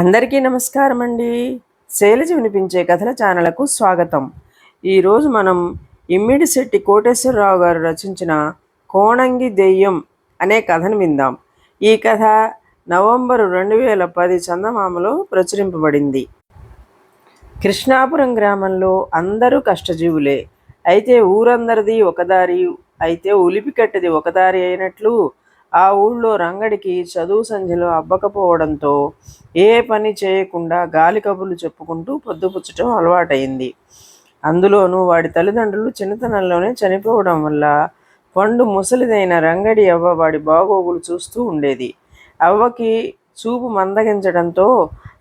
అందరికీ నమస్కారం అండి. శైలజ వినిపించే కథల ఛానల్కు స్వాగతం. ఈరోజు మనం ఇమ్మిడిశెట్టి కోటేశ్వరరావు గారు రచించిన కోణంగి దెయ్యం అనే కథను విందాం. ఈ కథ నవంబరు 2010 చందమామలో ప్రచురింపబడింది. కృష్ణాపురం గ్రామంలో అందరూ కష్టజీవులే. అయితే ఊరందరిది ఒకదారి, అయితే ఉలిపికట్టది ఒకదారి అయినట్లు ఆ ఊళ్ళో రంగడికి చదువు సంధ్యలో అబ్బకపోవడంతో ఏ పని చేయకుండా గాలి కబుర్లు చెప్పుకుంటూ పొద్దుపుచ్చటం అలవాటైంది. అందులోనూ వాడి తల్లిదండ్రులు చిన్నతనంలోనే చనిపోవడం వల్ల పండు ముసలిదైన రంగడి అవ్వ వాడి బాగోగులు చూస్తూ ఉండేది. అవ్వకి చూపు మందగించడంతో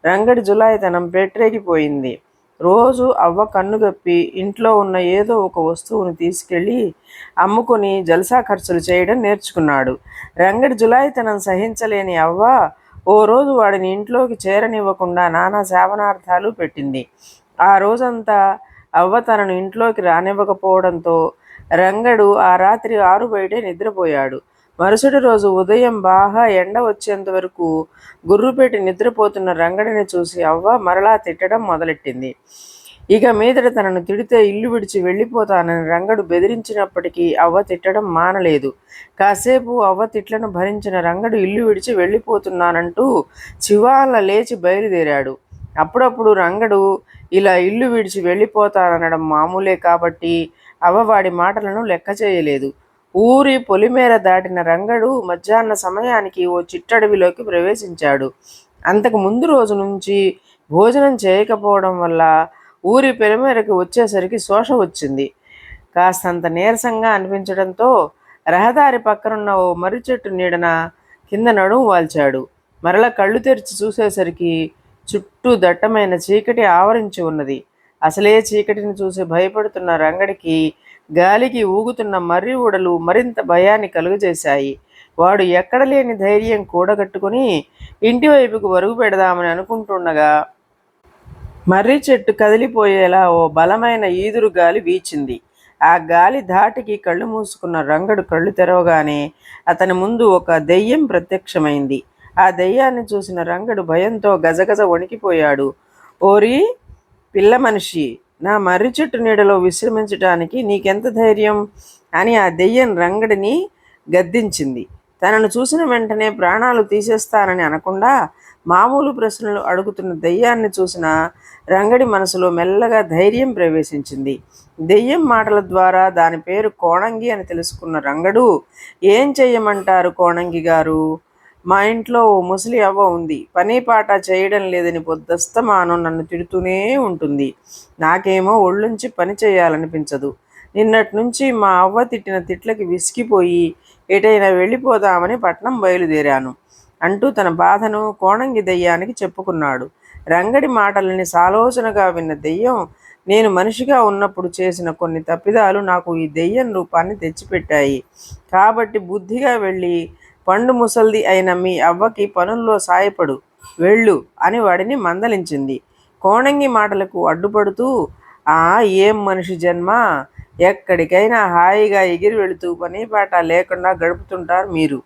రంగడి జులాయితనం పెట్టరేగిపోయింది. రోజు అవ్వ కన్నుగప్పి ఇంట్లో ఉన్న ఏదో ఒక వస్తువును తీసుకెళ్ళి అమ్ముకొని జల్సా ఖర్చులు చేయడం నేర్చుకున్నాడు. రంగడి జులాయితనం సహించలేని అవ్వ ఓ రోజు వాడిని ఇంట్లోకి చేరనివ్వకుండా నానా శాపనార్థాలు పెట్టింది. ఆ రోజంతా అవ్వ తనను ఇంట్లోకి రానివ్వకపోవడంతో రంగడు ఆ రాత్రి ఆరు బయటే నిద్రపోయాడు. మరుసటి రోజు ఉదయం బాగా ఎండ వచ్చేంత వరకు గుర్రుపెట్టి నిద్రపోతున్న రంగడిని చూసి అవ్వ మరలా తిట్టడం మొదలెట్టింది. ఇక మీదట తనను తిడితే ఇల్లు విడిచి వెళ్ళిపోతానని రంగడు బెదిరించినప్పటికీ అవ్వ తిట్టడం మానలేదు. కాసేపు అవ్వ తిట్లను భరించిన రంగడు ఇల్లు విడిచి వెళ్ళిపోతున్నానంటూ చివాల లేచి బయలుదేరాడు. అప్పుడప్పుడు రంగడు ఇలా ఇల్లు విడిచి వెళ్ళిపోతాననడం మామూలే కాబట్టి అవ్వ వాడి మాటలను లెక్క చేయలేదు. ఊరి పొలిమేర దాటిన రంగడు మధ్యాహ్న సమయానికి ఓ చిట్టడవిలోకి ప్రవేశించాడు. అంతకు ముందు రోజు నుంచి భోజనం చేయకపోవడం వల్ల ఊరి పొలిమేరకు వచ్చేసరికి శోష వచ్చింది. కాస్తంత నీరసంగా అనిపించడంతో రహదారి పక్కనున్న ఓ మర్రి చెట్టు నీడన కింద నడుము వాల్చాడు. మరల కళ్ళు తెరిచి చూసేసరికి చుట్టూ దట్టమైన చీకటి ఆవరించి ఉన్నది. అసలే చీకటిని చూసి భయపడుతున్న రంగడికి గాలికి ఊగుతున్న మర్రి ఊడలు మరింత భయాన్ని కలుగజేశాయి. వాడు ఎక్కడ లేని ధైర్యం కూడగట్టుకుని ఇంటివైపుకు వరుగు పెడదామని అనుకుంటుండగా మర్రి చెట్టు కదిలిపోయేలా ఓ బలమైన ఈదురు గాలి వీచింది. ఆ గాలి ధాటికి కళ్ళు మూసుకున్న రంగడు కళ్ళు తెరవగానే అతని ముందు ఒక దెయ్యం ప్రత్యక్షమైంది. ఆ దెయ్యాన్ని చూసిన రంగడు భయంతో గజగజ వణికిపోయాడు. ఓరి పిల్ల మనిషి, నా మర్రి చెట్టు నీడలో విశ్రమించటానికి నీకెంత ధైర్యం అని ఆ దెయ్యం రంగడిని గద్దించింది. తనను చూసిన వెంటనే ప్రాణాలు తీసేస్తానని అనకుండా మామూలు ప్రశ్నలు అడుగుతున్న దెయ్యాన్ని చూసిన రంగడి మనసులో మెల్లగా ధైర్యం ప్రవేశించింది. దెయ్యం మాటల ద్వారా దాని పేరు కోణంగి అని తెలుసుకున్న రంగడు, ఏం చెయ్యమంటారు కోణంగి గారు? మా ఇంట్లో ఓ ముసలి అవ్వ ఉంది. పని పాట చేయడం లేదని పొద్దస్తమానం నన్ను తిడుతూనే ఉంటుంది. నాకేమో ఒళ్ళుంచి పని చేయాలనిపించదు. నిన్నటి నుంచి మా అవ్వ తిట్టిన తిట్లకి విసిగిపోయి ఎటైనా వెళ్ళిపోదామని పట్నం బయలుదేరాను అంటూ తన బాధను కోణంగి దెయ్యానికి చెప్పుకున్నాడు. రంగడి మాటలని సాలోచనగా విన్న దెయ్యం, నేను మనిషిగా ఉన్నప్పుడు చేసిన కొన్ని తప్పిదాలు నాకు ఈ దెయ్యం రూపాన్ని తెచ్చిపెట్టాయి. కాబట్టి బుద్ధిగా వెళ్ళి పండు ముసల్ది అయిన మీ అవ్వకి పనుల్లో సాయపడు, వెళ్ళు అని వాడిని మందలించింది. కోణంగి మాటలకు అడ్డుపడుతూ, ఏం మనిషి జన్మ, ఎక్కడికైనా హాయిగా ఎగిరి వెళుతూ పని పాట లేకుండా గడుపుతుంటారు మీరు.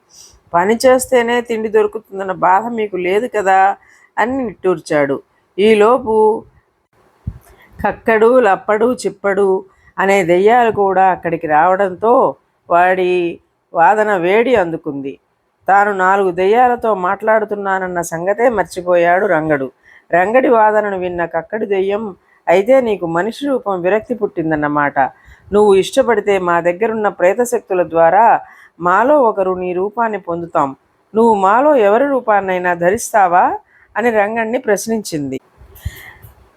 పని చేస్తేనే తిండి దొరుకుతుందన్న బాధ మీకు లేదు కదా అని నిట్టూర్చాడు. ఈలోపు కక్కడు, లప్పడు, చిప్పడు అనే దెయ్యాలు కూడా అక్కడికి రావడంతో వాడి వాదన వేడి అందుకుంది. తాను 4 దెయ్యాలతో మాట్లాడుతున్నానన్న సంగతే మర్చిపోయాడు రంగడు. రంగడి వాదనను విన్న కక్కడి దెయ్యం, అయితే నీకు మనిషి రూపం విరక్తి పుట్టిందన్నమాట. నువ్వు ఇష్టపడితే మా దగ్గరున్న ప్రేతశక్తుల ద్వారా మాలో ఒకరు నీ రూపాన్ని పొందుతాం. నువ్వు మాలో ఎవరి రూపాన్నైనా ధరిస్తావా అని రంగడిని ప్రశ్నించింది.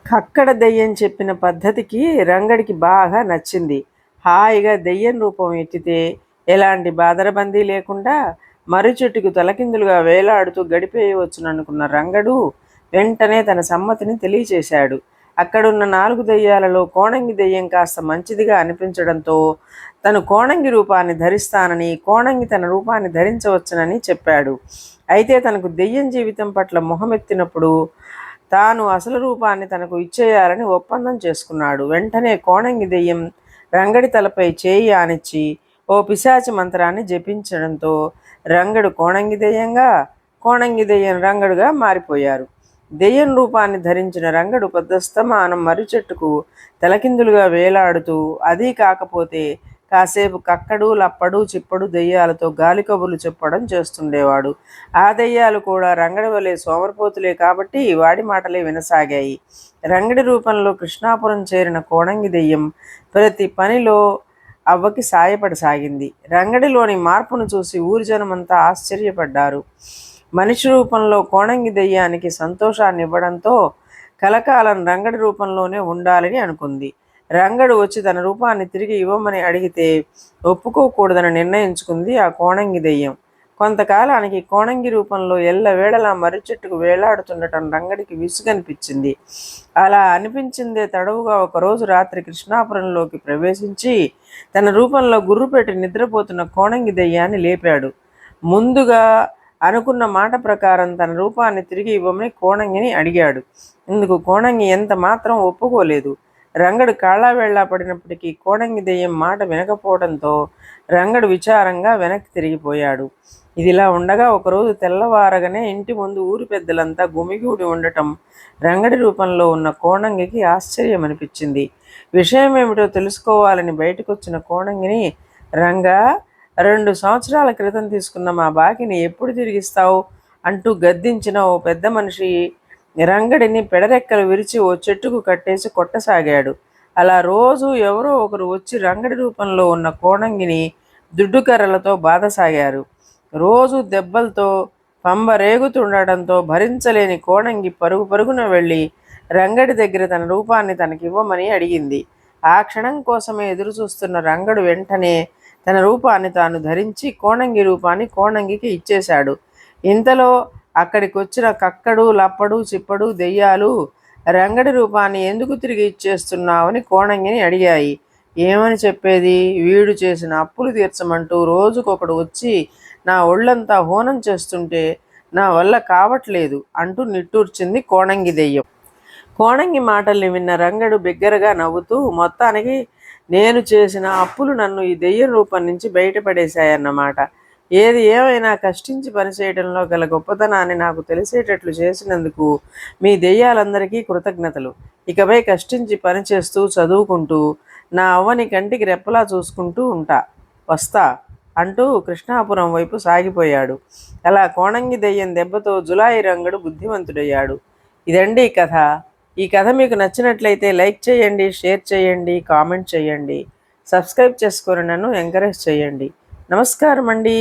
కక్కడ దెయ్యం చెప్పిన పద్ధతికి రంగడికి బాగా నచ్చింది. హాయిగా దెయ్యం రూపం ఎత్తితే ఎలాంటి బాదరబందీ లేకుండా మర్రి చెట్టుకు తలకిందులుగా వేలాడుతూ గడిపేయవచ్చుననుకున్న రంగడు వెంటనే తన సమ్మతిని తెలియచేశాడు. అక్కడున్న 4 దెయ్యాలలో కోణంగి దెయ్యం కాస్త మంచిదిగా అనిపించడంతో తను కోణంగి రూపాన్ని ధరిస్తానని, కోణంగి తన రూపాన్ని ధరించవచ్చునని చెప్పాడు. అయితే తనకు దెయ్యం జీవితం పట్ల మొహమెత్తినప్పుడు తాను అసలు రూపాన్ని తనకు ఇచ్చేయాలని ఒప్పందం చేసుకున్నాడు. వెంటనే కోణంగి దెయ్యం రంగడి తలపై చేయి ఆనిచ్చి ఓ పిశాచి మంత్రాన్ని జపించడంతో రంగడు కోణంగి దెయ్యంగా, కోణంగి దెయ్యం రంగడుగా మారిపోయారు. దెయ్యం రూపాన్ని ధరించిన రంగడు పొద్దస్తమానం మర్రి చెట్టుకు తలకిందులుగా వేలాడుతూ, అదీ కాకపోతే కాసేపు కక్కడు లప్పడు చిప్పడు దెయ్యాలతో గాలి కబుర్లు చెప్పడం చేస్తుండేవాడు. ఆ దెయ్యాలు కూడా రంగడి వలె సోమరిపోతులే కాబట్టి వాడి మాటలే వినసాగాయి. రంగడి రూపంలో కృష్ణాపురం చేరిన కోణంగి దెయ్యం ప్రతి పనిలో అవ్వకి సాయపడసాగింది. రంగడిలోని మార్పును చూసి ఊరి జనమంతా ఆశ్చర్యపడ్డారు. మనిషి రూపంలో కోణంగి దెయ్యానికి సంతోషాన్ని ఇవ్వడంతో కలకాలం రంగడి రూపంలోనే ఉండాలని అనుకుంది. రంగడు వచ్చి తన రూపాన్ని తిరిగి ఇవ్వమని అడిగితే ఒప్పుకోకూడదని నిర్ణయించుకుంది ఆ కోణంగి దెయ్యం. కొంతకాలానికి కోణంగి రూపంలో ఎల్లవేళలా మర్రి చెట్టుకు వేలాడుతుండటం రంగడికి విసుగనిపించింది. అలా అనిపించిందే తడవుగా ఒకరోజు రాత్రి కృష్ణాపురంలోకి ప్రవేశించి తన రూపంలో గుర్రు పెట్టి నిద్రపోతున్న కోణంగి దెయ్యాన్ని లేపాడు. ముందుగా అనుకున్న మాట ప్రకారం తన రూపాన్ని తిరిగి ఇవ్వమని కోణంగిని అడిగాడు. ఇందుకు కోణంగి ఎంత మాత్రం ఒప్పుకోలేదు. రంగడు కాళ్ళా వేళ్ళా పడినప్పటికీ కోణంగి దెయ్యం మాట వినకపోవడంతో రంగడు విచారంగా వెనక్కి తిరిగిపోయాడు. ఇదిలా ఉండగా ఒకరోజు తెల్లవారగానే ఇంటి ముందు ఊరి పెద్దలంతా గుమిగూడి ఉండటం రంగడి రూపంలో ఉన్న కోణంగికి ఆశ్చర్యం అనిపించింది. విషయం ఏమిటో తెలుసుకోవాలని బయటకొచ్చిన కోణంగిని, రంగా, 2 సంవత్సరాల క్రితం తీసుకున్న మా బాకీని ఎప్పుడు తిరిగిస్తావు అంటూ గద్దించిన ఓ పెద్ద మనిషి రంగడిని పెడరెక్కలు విరిచి ఓ చెట్టుకు కట్టేసి కొట్టసాగాడు. అలా రోజు ఎవరో ఒకరు వచ్చి రంగడి రూపంలో ఉన్న కోణంగిని దుడ్డుకర్రలతో బాధసాగారు. రోజు దెబ్బలతో పంబరేగుతుండటంతో భరించలేని కోణంగి పరుగు పరుగున వెళ్ళి రంగడి దగ్గర తన రూపాన్ని తనకివ్వమని అడిగింది. ఆ క్షణం కోసమే ఎదురుచూస్తున్న రంగడు వెంటనే తన రూపాన్ని తాను ధరించి కోణంగి రూపాన్ని కోణంగికి ఇచ్చేశాడు. ఇంతలో అక్కడికొచ్చిన కక్కడు లప్పడు చిప్పడు దెయ్యాలు రంగడి రూపాన్ని ఎందుకు తిరిగి ఇచ్చేస్తున్నావని కోణంగిని అడిగాయి. ఏమని చెప్పేది? వీడు చేసిన అప్పులు తీర్చమంటూ రోజుకొకడు వచ్చి నా ఒళ్ళంతా హోనం చేస్తుంటే నా వల్ల కావట్లేదు అంటూ నిట్టూర్చింది కోణంగి దెయ్యం. కోణంగి మాటల్ని విన్న రంగడు బిగ్గరగా నవ్వుతూ, మొత్తానికి నేను చేసిన అప్పులు నన్ను ఈ దెయ్యం రూపం నుంచి బయటపడేశాయన్నమాట. ఏది ఏమైనా కష్టించి పనిచేయడంలో గల గొప్పతనాన్ని నాకు తెలిసేటట్లు చేసినందుకు మీ దెయ్యాలందరికీ కృతజ్ఞతలు. ఇకపై కష్టించి పనిచేస్తూ చదువుకుంటూ నా అవ్వని కంటికి రెప్పలా చూసుకుంటూ ఉంటా. వస్తా అంటూ కృష్ణాపురం వైపు సాగిపోయాడు. అలా కోణంగి దెయ్యం దెబ్బతో జులాయి రంగడు బుద్ధిమంతుడయ్యాడు. ఇదండి కథ. ఈ కథ మీకు నచ్చినట్లయితే లైక్ చేయండి, షేర్ చేయండి, కామెంట్ చేయండి. సబ్స్క్రైబ్ చేసుకొని నన్ను ఎంకరేజ్ చేయండి. నమస్కారం అండి.